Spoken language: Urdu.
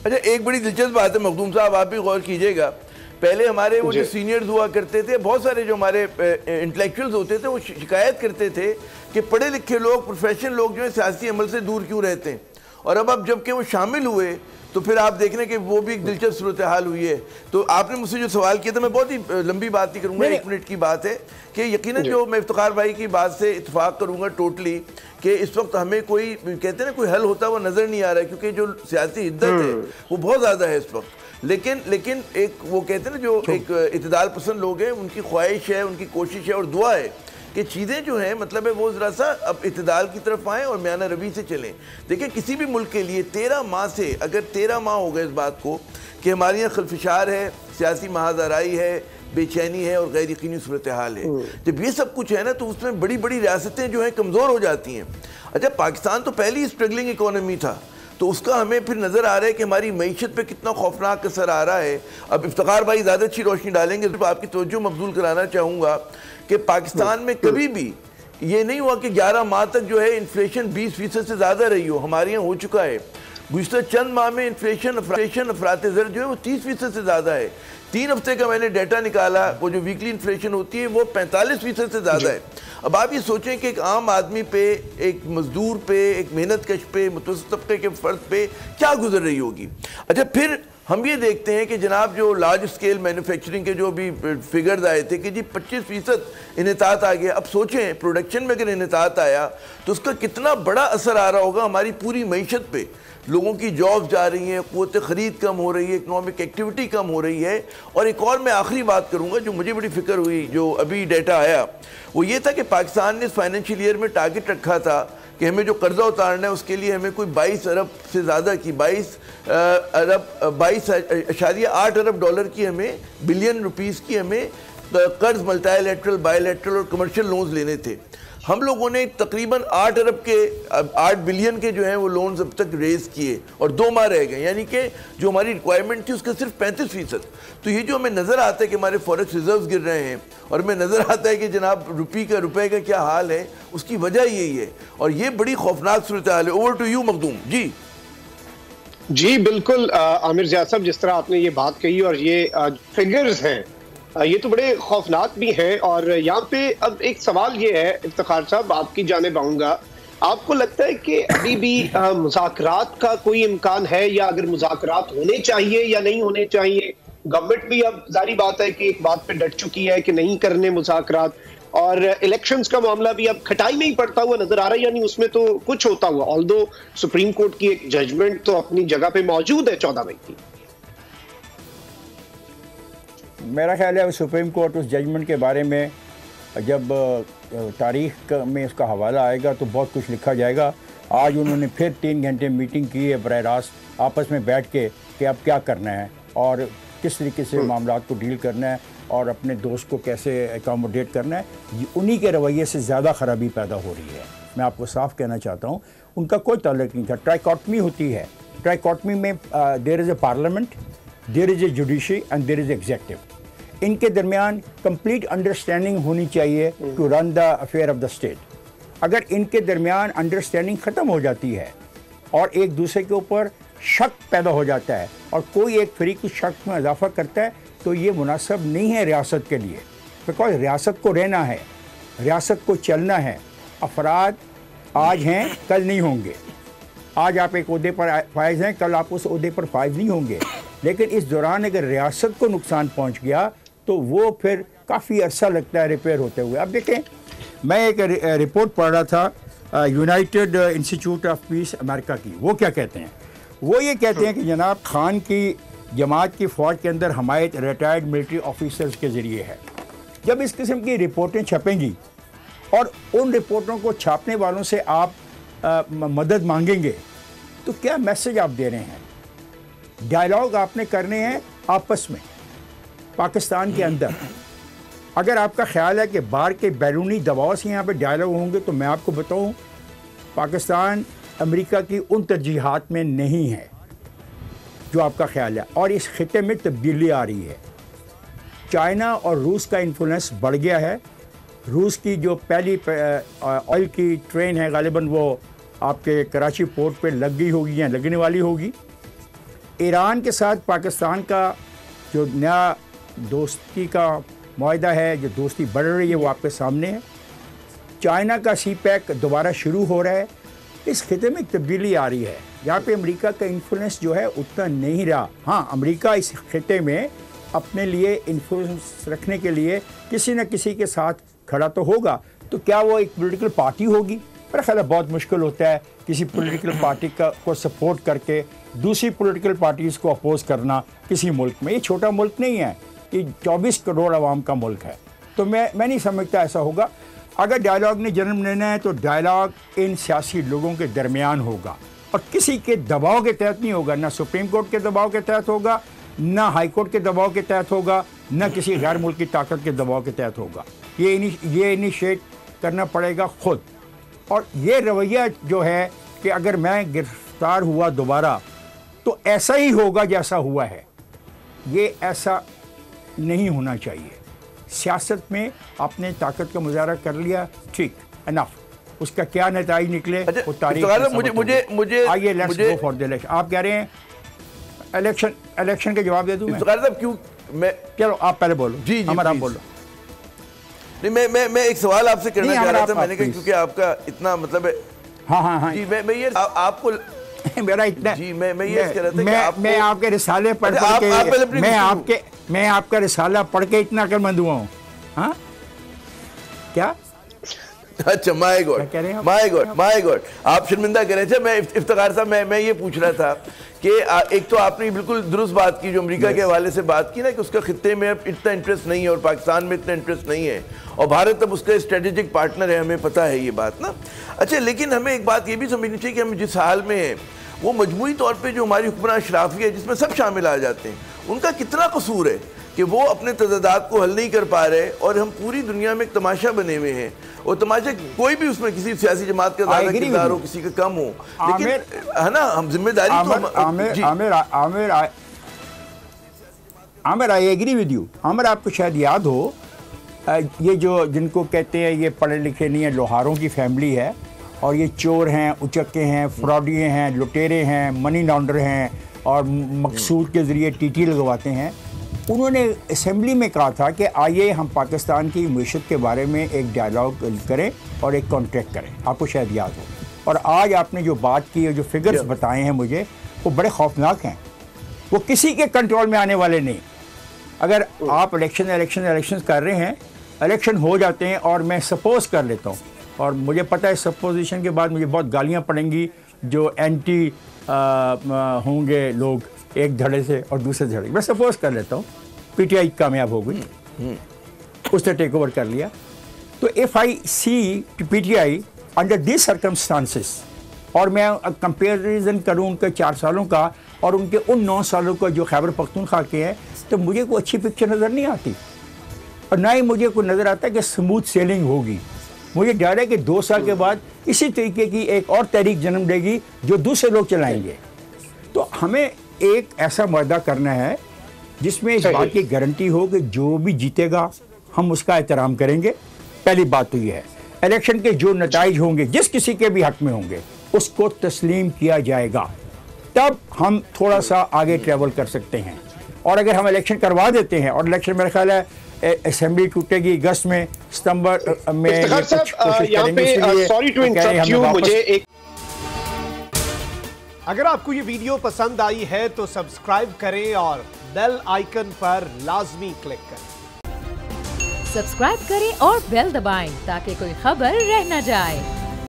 اچھا ایک بڑی دلچسپ بات ہے مخدوم صاحب، آپ بھی غور کیجئے گا، پہلے ہمارے وہ جو سینئرز ہوا کرتے تھے، بہت سارے جو ہمارے انٹلیکچوئلز ہوتے تھے وہ شکایت کرتے تھے کہ پڑھے لکھے لوگ، پروفیشنل لوگ جو ہیں سیاسی عمل سے دور کیوں رہتے ہیں، اور اب جب کہ وہ شامل ہوئے تو پھر آپ دیکھ رہے ہیں کہ وہ بھی ایک دلچسپ صورتحال ہوئی ہے۔ تو آپ نے مجھ سے جو سوال کیا تھا، میں بہت ہی لمبی بات نہیں کروں گا، 1 منٹ کی بات ہے کہ یقیناً جو میں افتخار بھائی کی بات سے اتفاق کروں گا ٹوٹلی، کہ اس وقت ہمیں کوئی کہتے ہیں نا کوئی حل ہوتا وہ نظر نہیں آ رہا ہے، کیونکہ جو سیاسی حدت ہے وہ بہت زیادہ ہے اس وقت، لیکن ایک وہ کہتے ہیں نا جو ایک اعتدال پسند لوگ ہیں، ان کی خواہش ہے، ان کی کوشش ہے اور دعا ہے کہ چیزیں جو ہیں مطلب ہے وہ ذرا سا اب اعتدال کی طرف آئیں اور میانہ روی سے چلیں۔ دیکھیں کسی بھی ملک کے لیے 13 ماہ سے، اگر 13 ماہ ہو گئے اس بات کو کہ ہمارے یہاں خلفشار ہے، سیاسی محاذ آرائی ہے، بے چینی ہے اور غیر یقینی صورتحال ہے، جب یہ سب کچھ ہے نا تو اس میں بڑی بڑی ریاستیں جو ہیں کمزور ہو جاتی ہیں۔ اچھا پاکستان تو پہلی اسٹرگلنگ اکانومی تھا، تو اس کا ہمیں پھر نظر آ رہا ہے کہ ہماری معیشت پہ کتنا خوفناک اثر آ رہا ہے۔ اب افتخار بھائی زیادہ اچھی روشنی ڈالیں گے، صرف آپ کی توجہ مبذول کرانا چاہوں گا کہ پاکستان میں کبھی بھی یہ نہیں ہوا کہ 11 ماہ تک جو ہے انفلیشن 20% سے زیادہ رہی ہو، ہمارے یہاں ہو چکا ہے۔ گزشتہ چند ماہ میں انفلیشن افراط زر جو ہے وہ 30% سے زیادہ ہے۔ 3 ہفتے کا میں نے ڈیٹا نکالا، وہ جو ویکلی انفلیشن ہوتی ہے وہ 45% سے زیادہ ہے۔ اب آپ یہ سوچیں کہ ایک عام آدمی پہ، ایک مزدور پہ، ایک محنت کش پہ، متوسط طبقے کے فرد پہ کیا گزر رہی ہوگی۔ اچھا پھر ہم یہ دیکھتے ہیں کہ جناب جو لارج اسکیل مینوفیکچرنگ کے جو بھی فگرز آئے تھے کہ جی 25% انحطاط آ گیا۔ اب سوچیں پروڈکشن میں اگر انحطاط آیا تو اس کا کتنا بڑا اثر آ رہا ہوگا ہماری پوری معیشت پہ، لوگوں کی جابز جا رہی ہیں، قوت خرید کم ہو رہی ہے، اکنامک ایکٹیویٹی کم ہو رہی ہے۔ اور ایک اور میں آخری بات کروں گا جو مجھے بڑی فکر ہوئی، جو ابھی ڈیٹا آیا وہ یہ تھا کہ پاکستان نے اس فائنینشیل ایئر میں ٹارگٹ رکھا تھا کہ ہمیں جو قرضہ اتارنا ہے اس کے لیے ہمیں کوئی 22 ارب سے زیادہ کی 22.8 ارب ڈالر کی ہمیں بلین روپیز کی ہمیں قرض ملٹائی لیٹرل، بائی لیٹرل اور کمرشل لونز لینے تھے۔ ہم لوگوں نے تقریباً 8 بلین کے جو ہیں وہ لونز اب تک ریز کیے اور 2 ماہ رہ گئے، یعنی کہ جو ہماری ریکوائرمنٹ تھی اس کا صرف 35%۔ تو یہ جو ہمیں نظر آتا ہے کہ ہمارے فوریکس ریزروز گر رہے ہیں اور ہمیں نظر آتا ہے کہ جناب روپے کا کیا حال ہے، اس کی وجہ یہی ہے اور یہ بڑی خوفناک صورتحال ہے۔ اوور ٹو یو مخدوم جی بالکل عامر ضیاء صاحب، جس طرح آپ نے یہ بات کہی اور یہ فگرز ہیں یہ تو بڑے خوفناک بھی ہیں۔ اور یہاں پہ اب ایک سوال یہ ہے افتخار صاحب، آپ کی جانب آؤں گا، آپ کو لگتا ہے کہ ابھی بھی مذاکرات کا کوئی امکان ہے، یا اگر مذاکرات ہونے چاہیے یا نہیں ہونے چاہیے؟ گورنمنٹ بھی اب ظاہری بات ہے کہ ایک بات پہ ڈٹ چکی ہے کہ نہیں کرنے مذاکرات، اور الیکشنز کا معاملہ بھی اب کھٹائی میں ہی پڑتا ہوا نظر آ رہا ہے، یعنی اس میں تو کچھ ہوتا ہوا، آلدو سپریم کورٹ کی ایک ججمنٹ تو اپنی جگہ پہ موجود ہے 14 مئی کی۔ میرا خیال ہے سپریم کورٹ اس ججمنٹ کے بارے میں جب تاریخ میں اس کا حوالہ آئے گا تو بہت کچھ لکھا جائے گا۔ آج انہوں نے پھر 3 گھنٹے میٹنگ کی ہے براہ راست آپس میں بیٹھ کے کہ اب کیا کرنا ہے اور کس طریقے سے معاملات کو ڈیل کرنا ہے اور اپنے دوست کو کیسے اکاموڈیٹ کرنا ہے۔ انہی کے رویے سے زیادہ خرابی پیدا ہو رہی ہے، میں آپ کو صاف کہنا چاہتا ہوں، ان کا کوئی تعلق نہیں تھا۔ ٹرائیکاٹمی ہوتی ہے، ٹرائیکاٹمی میں there is a parliament, there is a judiciary and there is a executive. ان کے درمیان کمپلیٹ انڈرسٹینڈنگ ہونی چاہیے to run the affair of the state. اگر ان کے درمیان انڈرسٹینڈنگ ختم ہو جاتی ہے اور ایک دوسرے کے اوپر شک پیدا ہو جاتا ہے اور کوئی ایک فریق اس شک میں اضافہ کرتا ہے تو یہ مناسب نہیں ہے ریاست کے لیے، بیکاز ریاست کو رہنا ہے، ریاست کو چلنا ہے۔ افراد آج ہیں کل نہیں ہوں گے، آج آپ ایک عہدے پر فائز ہیں کل آپ اس عہدے پر فائز نہیں ہوں گے، لیکن اس دوران اگر ریاست کو نقصان پہنچ گیا تو وہ پھر کافی عرصہ لگتا ہے ریپیئر ہوتے ہوئے۔ اب دیکھیں، میں ایک رپورٹ پڑھ رہا تھا یونائٹڈ انسٹیٹیوٹ آف پیس امریکہ کی، وہ کیا کہتے ہیں؟ وہ یہ کہتے ہیں کہ جناب خان کی جماعت کی فوج کے اندر حمایت ریٹائرڈ ملٹری آفیسرز کے ذریعے ہے۔ جب اس قسم کی رپورٹیں چھپیں گی اور ان رپورٹوں کو چھاپنے والوں سے آپ مدد مانگیں گے تو کیا میسج آپ دے رہے ہیں؟ ڈائلاگ آپ نے کرنے ہیں آپس میں پاکستان کے اندر۔ اگر آپ کا خیال ہے کہ باہر کے بیرونی دباؤ سے یہاں پہ ڈائلاگ ہوں گے تو میں آپ کو بتاؤں پاکستان امریکہ کی ان ترجیحات میں نہیں ہے جو آپ کا خیال ہے، اور اس خطے میں تبدیلی آ رہی ہے۔ چائنا اور روس کا انفلوئنس بڑھ گیا ہے۔ روس کی جو پہلی آئل کی ٹرین ہے غالباً وہ آپ کے کراچی پورٹ پہ لگ گئی ہوگی یا لگنے والی ہوگی، ایران کے ساتھ پاکستان کا جو نیا دوستی کا معاہدہ ہے، جو دوستی بڑھ رہی ہے، وہ آپ کے سامنے ہے۔ چائنا کا سی پیک دوبارہ شروع ہو رہا ہے۔ اس خطے میں ایک تبدیلی آ رہی ہے، یہاں پہ امریکہ کا انفلوئنس جو ہے اتنا نہیں رہا۔ ہاں، امریکہ اس خطے میں اپنے لیے انفلوئنس رکھنے کے لیے کسی نہ کسی کے ساتھ کھڑا تو ہوگا، تو کیا وہ ایک پولیٹیکل پارٹی ہوگی؟ میرا خیال ہے بہت مشکل ہوتا ہے کسی پولیٹیکل پارٹی کو سپورٹ کر کے دوسری پولیٹیکل پارٹیز کو اپوز کرنا کسی ملک میں۔ یہ چھوٹا ملک نہیں ہے، یہ 24 کروڑ عوام کا ملک ہے، تو میں نہیں سمجھتا ایسا ہوگا۔ اگر ڈائیلاگ نے جنم لینا ہے تو ڈائیلاگ ان سیاسی لوگوں کے درمیان ہوگا اور کسی کے دباؤ کے تحت نہیں ہوگا، نہ سپریم کورٹ کے دباؤ کے تحت ہوگا، نہ ہائی کورٹ کے دباؤ کے تحت ہوگا، نہ کسی غیر ملکی طاقت کے دباؤ کے تحت ہوگا۔ یہ انیشیٹ کرنا پڑے گا خود۔ اور یہ رویہ جو ہے کہ اگر میں گرفتار ہوا دوبارہ تو ایسا ہی ہوگا جیسا ہوا ہے، یہ ایسا نہیں ہونا چاہیے۔ سیاست میں آپ نے طاقت کا مظاہرہ کر لیا، ٹھیک، انف، اس کا کیا نتائج نکلے وہ تاریخ مجھے آئیے let's go for the election. آپ کہہ رہے ہیں الیکشن کے جواب دے دوں میں؟ چلو آپ پہلے بولو۔ جی ہمارا آپ بولو۔ نہیں، میں ایک سوال آپ سے کرنا چاہ رہا تھا، میں نے کہا کیونکہ آپ کا اتنا مطلب ہے۔ ہاں جی، میں یہ آپ کو میرا اتنا، جی میں یہ کہہ رہا تھا کہ میں آپ کے رسالے پڑھ کے میں آپ کا رسالہ پڑھ کے اتنا عقل مند ہوا ہوں۔ ہاں کیا؟ اچھا، مائی گاڈ، آپ شرمندہ کریں تھے۔ میں افتخار صاحب میں یہ پوچھ رہا تھا کہ ایک تو آپ نے بالکل درست بات کی جو امریکہ کے حوالے سے بات کی نا، کہ اس کا خطے میں اب اتنا انٹرسٹ نہیں ہے اور پاکستان میں اتنا انٹرسٹ نہیں ہے، اور بھارت اب اس کا اسٹریٹجک پارٹنر ہے، ہمیں پتہ ہے یہ بات نا۔ اچھا، لیکن ہمیں ایک بات یہ بھی سمجھنی چاہیے کہ ہم جس حال میں ہیں وہ مجموعی طور پہ جو ہماری حکمراں اشرافیہ ہے جس میں سب شامل آ جاتے ہیں، ان کا کتنا قصور ہے کہ وہ اپنے تضادات کو حل نہیں کر پا رہے، اور ہم پوری دنیا میں ایک تماشا بنے ہوئے ہیں، اور تماشا کوئی بھی اس میں کسی سیاسی جماعت کا زیادہ کردار ہو، کسی کا کم ہو، لیکن ہے نا، ہم ذمہ داری عامر آئی ایگری ود یو۔ عامر، آپ کو شاید یاد ہو، یہ جو جن کو کہتے ہیں یہ پڑھے لکھے نہیں ہیں، لوہاروں کی فیملی ہے، اور یہ چور ہیں، اچکے ہیں، فراڈیے ہیں، لٹیرے ہیں، منی لانڈر ہیں، اور مقصود کے ذریعے ٹی ٹی لگواتے ہیں۔ انہوں نے اسمبلی میں کہا تھا کہ آئیے ہم پاکستان کی معیشت کے بارے میں ایک ڈائیلاگ کریں اور ایک کانٹریکٹ کریں، آپ کو شاید یاد ہو۔ اور آج آپ نے جو بات کی ہے، جو فگرز بتائے ہیں مجھے، وہ بڑے خوفناک ہیں، وہ کسی کے کنٹرول میں آنے والے نہیں۔ اگر آپ الیکشن کر رہے ہیں، الیکشن ہو جاتے ہیں، اور میں سپوز کر لیتا ہوں، اور مجھے پتہ ہے سپوزیشن کے بعد مجھے بہت گالیاں پڑیں گی، جو اینٹی ہوں گے لوگ ایک دھڑے سے اور دوسرے دھڑے، میں سپوز کر لیتا ہوں پی ٹی آئی کامیاب ہو گئی، اس نے ٹیک اوور کر لیا، تو F I C P T I under these circumstances, اور میں کمپیریزن کروں ان کے 4 سالوں کا اور ان کے ان 9 سالوں کا جو خیبر پختونخوا کے ہیں، تو مجھے کوئی اچھی پکچر نظر نہیں آتی، اور نہ ہی مجھے کوئی نظر آتا کہ سموتھ سیلنگ ہوگی۔ مجھے ڈر ہے کہ 2 سال کے بعد اسی طریقے کی ایک اور تحریک جنم لے گی جو دوسرے لوگ چلائیں گے۔ تو ہمیں ایک ایسا معاہدہ کرنا ہے جس میں اس بات کی گارنٹی ہو کہ جو بھی جیتے گا ہم اس کا احترام کریں گے۔ پہلی بات تو یہ ہے، الیکشن کے جو نتائج ہوں گے جس کسی کے بھی حق میں ہوں گے اس کو تسلیم کیا جائے گا، تب ہم تھوڑا سا آگے ٹریول کر سکتے ہیں۔ اور اگر ہم الیکشن کروا دیتے ہیں، اور الیکشن میرا خیال ہے اسمبلی ٹوٹے گی اگست میں، ستمبر میں اگر آپ کو یہ ویڈیو پسند آئی ہے تو سبسکرائب کریں اور بیل آئیکن پر لازمی کلک کریں۔ سبسکرائب کریں اور بیل دبائیں تاکہ کوئی خبر رہ نہ جائے۔